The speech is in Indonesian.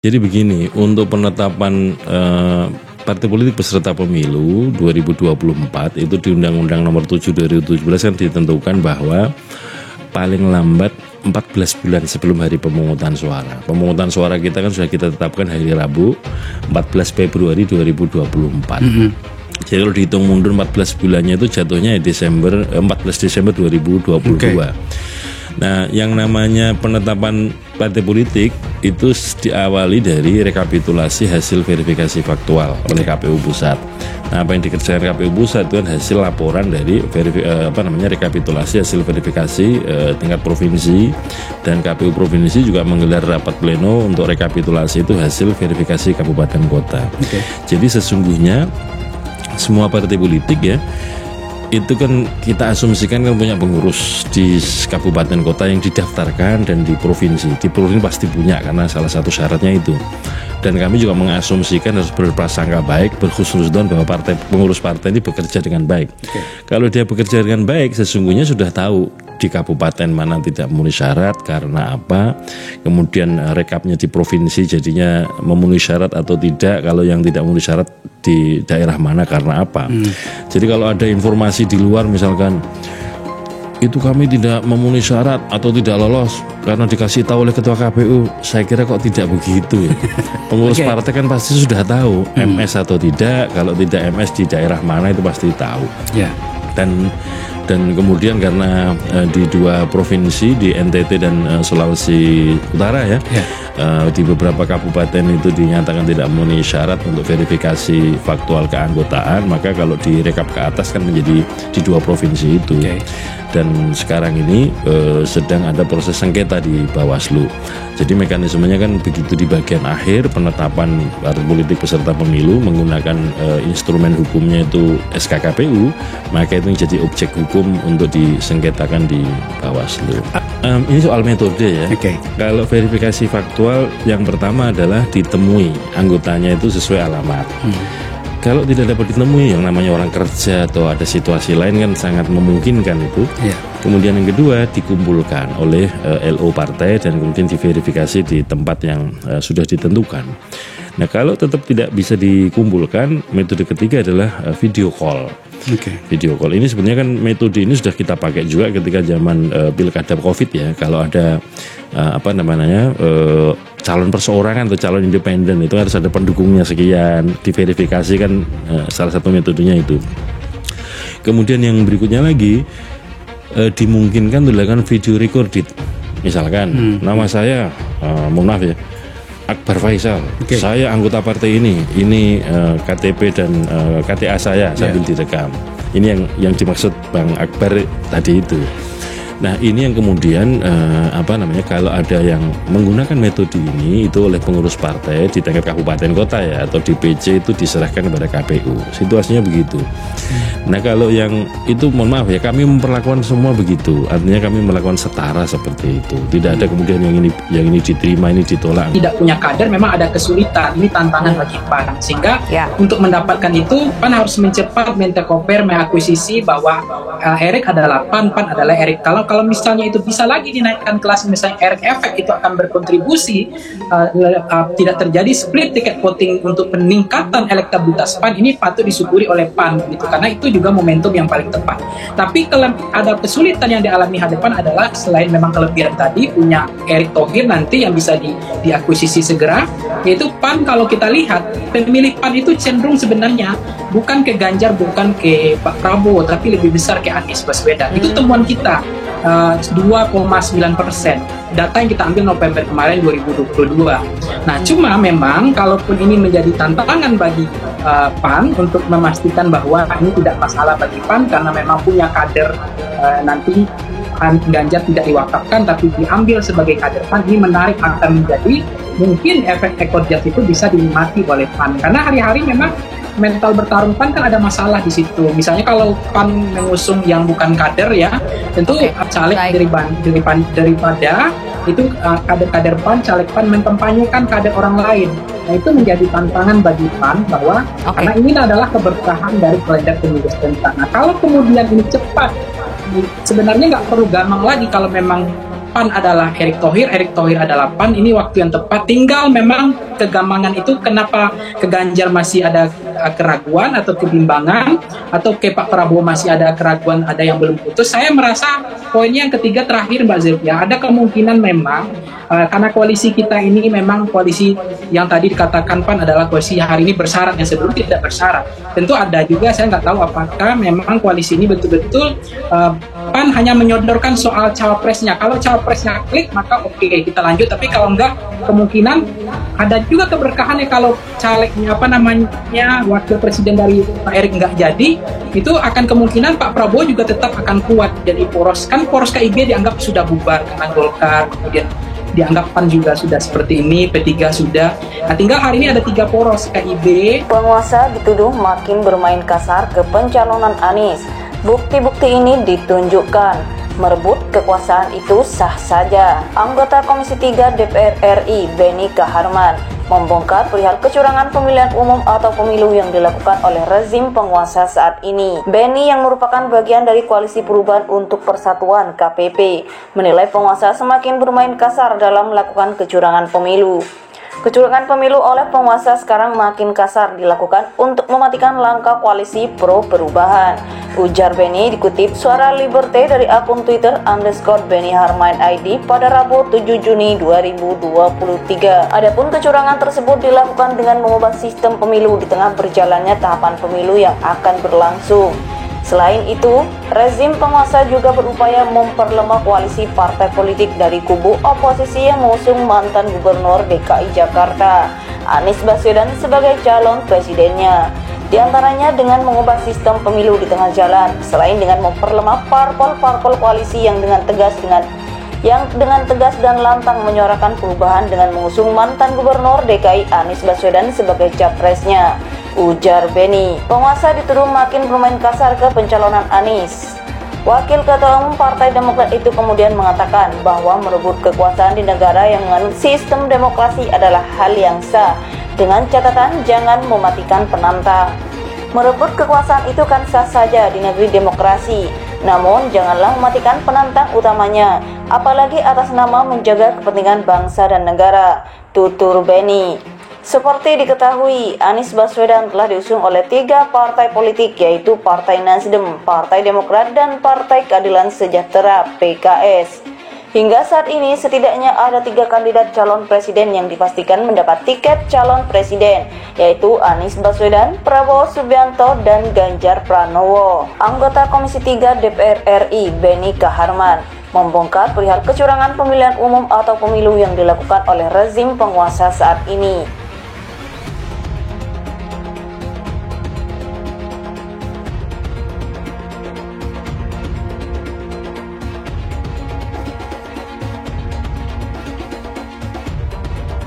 Jadi begini, untuk penetapan partai politik peserta pemilu 2024 itu di Undang-Undang Nomor 7 2017 kan ditentukan bahwa paling lambat 14 bulan sebelum hari pemungutan suara. Pemungutan suara kita kan sudah kita tetapkan hari Rabu 14 Februari 2024. Jadi kalau dihitung mundur 14 bulannya itu jatuhnya 14 Desember 2022. Nah, yang namanya penetapan partai politik itu diawali dari rekapitulasi hasil verifikasi faktual oleh KPU Pusat. Nah, apa yang dikerjakan KPU Pusat itu kan hasil laporan dari rekapitulasi hasil verifikasi tingkat provinsi, dan KPU Provinsi juga menggelar rapat pleno untuk rekapitulasi itu hasil verifikasi kabupaten kota. Jadi sesungguhnya semua partai politik ya itu kan kita asumsikan kan punya pengurus di kabupaten kota yang didaftarkan dan di provinsi. Di provinsi pasti punya karena salah satu syaratnya itu. Dan kami juga mengasumsikan harus berprasangka baik, berhusnuzon bahwa pengurus partai ini bekerja dengan baik. Kalau dia bekerja dengan baik, sesungguhnya sudah tahu di kabupaten mana tidak memenuhi syarat karena apa, kemudian rekapnya di provinsi jadinya memenuhi syarat atau tidak, kalau yang tidak memenuhi syarat di daerah mana karena apa. Jadi kalau ada informasi di luar misalkan itu kami tidak memenuhi syarat atau tidak lolos karena dikasih tahu oleh ketua KPU, saya kira kok tidak begitu ya. Pengurus partai kan pasti sudah tahu MS atau tidak, kalau tidak MS di daerah mana itu pasti tahu. Dan kemudian karena di dua provinsi, di NTT dan Sulawesi Utara ya, di beberapa kabupaten itu dinyatakan tidak memenuhi syarat untuk verifikasi faktual keanggotaan, maka kalau direkap ke atas kan menjadi di dua provinsi itu. Dan sekarang ini sedang ada proses sengketa di Bawaslu. Jadi mekanismenya kan begitu di bagian akhir penetapan partai politik peserta pemilu menggunakan instrumen hukumnya itu SK KPU, maka itu menjadi objek hukum untuk disengketakan di Bawaslu. Ini soal metode ya. Kalau verifikasi faktual yang pertama adalah ditemui anggotanya itu sesuai alamat. Kalau tidak dapat ditemui, yang namanya orang kerja atau ada situasi lain kan sangat memungkinkan itu. Kemudian yang kedua dikumpulkan oleh LO partai dan kemudian diverifikasi di tempat yang sudah ditentukan. Nah, kalau tetap tidak bisa dikumpulkan, metode ketiga adalah video call. Video call ini sebenarnya kan metode ini sudah kita pakai juga ketika zaman pilkada COVID ya. Kalau ada calon perseorangan atau calon independen itu harus ada pendukungnya sekian, diverifikasi kan salah satu metodenya itu. Kemudian yang berikutnya lagi dimungkinkan dilakukan video recorded. Misalkan nama saya mohon maaf ya, Akbar Faisal, saya anggota partai ini KTP dan KTA saya sambil direkam. Ini yang dimaksud Bang Akbar tadi itu. Nah, ini yang kemudian kalau ada yang menggunakan metode ini itu oleh pengurus partai di tingkat kabupaten kota ya atau DPC itu diserahkan kepada KPU. Situasinya begitu. Nah, kalau yang itu mohon maaf ya, kami memperlakukan semua begitu. Artinya kami melakukan setara seperti itu. Tidak ada kemudian yang ini diterima, ini ditolak. Tidak punya kader memang ada kesulitan. Ini tantangan bagi PAN. Sehingga untuk mendapatkan itu PAN harus mencepat mentekoper, mengakuisisi bahwa Erik adalah PAN adalah Erik. Kalau misalnya itu bisa lagi dinaikkan kelas, misalnya Erik Efek itu akan berkontribusi tidak terjadi split ticket voting untuk peningkatan elektabilitas PAN, ini patut disyukuri oleh PAN gitu, karena itu juga momentum yang paling tepat. Tapi kalau ada kesulitan yang dialami hadapan adalah selain memang kelebihan tadi punya Erick Thohir nanti yang bisa diakuisisi segera, yaitu PAN. Kalau kita lihat pemilih PAN itu cenderung sebenarnya bukan ke Ganjar, bukan ke Pak Prabowo, tapi lebih besar ke Anies Baswedan. Itu temuan kita 2,9%. Data yang kita ambil November kemarin 2022. Nah, cuma memang kalaupun ini menjadi tantangan bagi PAN untuk memastikan bahwa ini tidak masalah bagi PAN karena memang punya kader nanti Ganjar tidak diwakafkan tapi diambil sebagai kader PAN, ini menarik akan menjadi mungkin efek ekor jas itu bisa dinikmati oleh PAN karena hari-hari memang mental bertarung PAN kan ada masalah di situ. Misalnya kalau PAN mengusung yang bukan kader ya, tentu caleg daripada itu kader-kader PAN, caleg PAN mentempanyekan kader orang lain. Nah, itu menjadi tantangan bagi PAN bahwa karena ini adalah keberkahan dari kalender pemilu serentak. Nah, kalau kemudian ini cepat, sebenarnya nggak perlu gampang lagi kalau memang PAN adalah Erick Thohir adalah PAN, ini waktu yang tepat. Tinggal memang kegambangan itu kenapa ke Ganjar masih ada keraguan atau kebimbangan, atau ke Pak Prabowo masih ada keraguan, ada yang belum putus. Saya merasa poinnya yang ketiga terakhir Mbak Zilvia, ada kemungkinan memang karena koalisi kita ini memang koalisi yang tadi dikatakan PAN adalah koalisi yang hari ini bersyarat, yang sebelum tidak bersyarat. Tentu ada juga, saya nggak tahu apakah memang koalisi ini betul-betul PAN hanya menyodorkan soal cawapresnya. Kalau cawapresnya klik maka oke, kita lanjut, tapi kalau enggak kemungkinan ada juga keberkahannya kalau calegnya wakil presiden dari Pak Erick nggak jadi, itu akan kemungkinan Pak Prabowo juga tetap akan kuat jadi poros. Kan poros KIB dianggap sudah bubar karena Golkar, kemudian dianggap PAN juga sudah seperti ini, P3 sudah. Nah, tinggal hari ini ada 3 poros KIB. Penguasa dituduh makin bermain kasar ke pencalonan Anies. Bukti-bukti ini ditunjukkan. Merebut kekuasaan itu sah saja. Anggota Komisi 3 DPR RI Beni Kaharman membongkar perihal kecurangan pemilihan umum atau pemilu yang dilakukan oleh rezim penguasa saat ini. Beni yang merupakan bagian dari Koalisi Perubahan untuk Persatuan KPP menilai penguasa semakin bermain kasar dalam melakukan kecurangan pemilu. Kecurangan pemilu oleh penguasa sekarang makin kasar dilakukan untuk mematikan langkah koalisi pro perubahan. Ujar Beni dikutip Suara Liberté dari akun Twitter _Beni Harmain ID pada Rabu 7 Juni 2023. Adapun kecurangan tersebut dilakukan dengan mengubah sistem pemilu di tengah berjalannya tahapan pemilu yang akan berlangsung. Selain itu, rezim penguasa juga berupaya memperlemah koalisi partai politik dari kubu oposisi yang mengusung mantan Gubernur DKI Jakarta, Anies Baswedan sebagai calon presidennya. Di antaranya dengan mengubah sistem pemilu di tengah jalan, selain dengan memperlemah parpol koalisi yang dengan tegas dan lantang menyuarakan perubahan dengan mengusung mantan Gubernur DKI Anies Baswedan sebagai capresnya. Ujar Beni, penguasa dituduh makin bermain kasar ke pencalonan Anies. Wakil Ketua Umum Partai Demokrat itu kemudian mengatakan bahwa merebut kekuasaan di negara yang menganut sistem demokrasi adalah hal yang sah, dengan catatan jangan mematikan penantang. Merebut kekuasaan itu kan sah saja di negeri demokrasi, namun janganlah mematikan penantang utamanya, apalagi atas nama menjaga kepentingan bangsa dan negara, tutur Beni. Seperti diketahui, Anies Baswedan telah diusung oleh 3 partai politik, yaitu Partai Nasdem, Partai Demokrat, dan Partai Keadilan Sejahtera (PKS). Hingga saat ini setidaknya ada 3 kandidat calon presiden yang dipastikan mendapat tiket calon presiden, yaitu Anies Baswedan, Prabowo Subianto, dan Ganjar Pranowo. Anggota Komisi 3 DPR RI Beni Kaharman membongkar perihal kecurangan pemilihan umum atau pemilu yang dilakukan oleh rezim penguasa saat ini.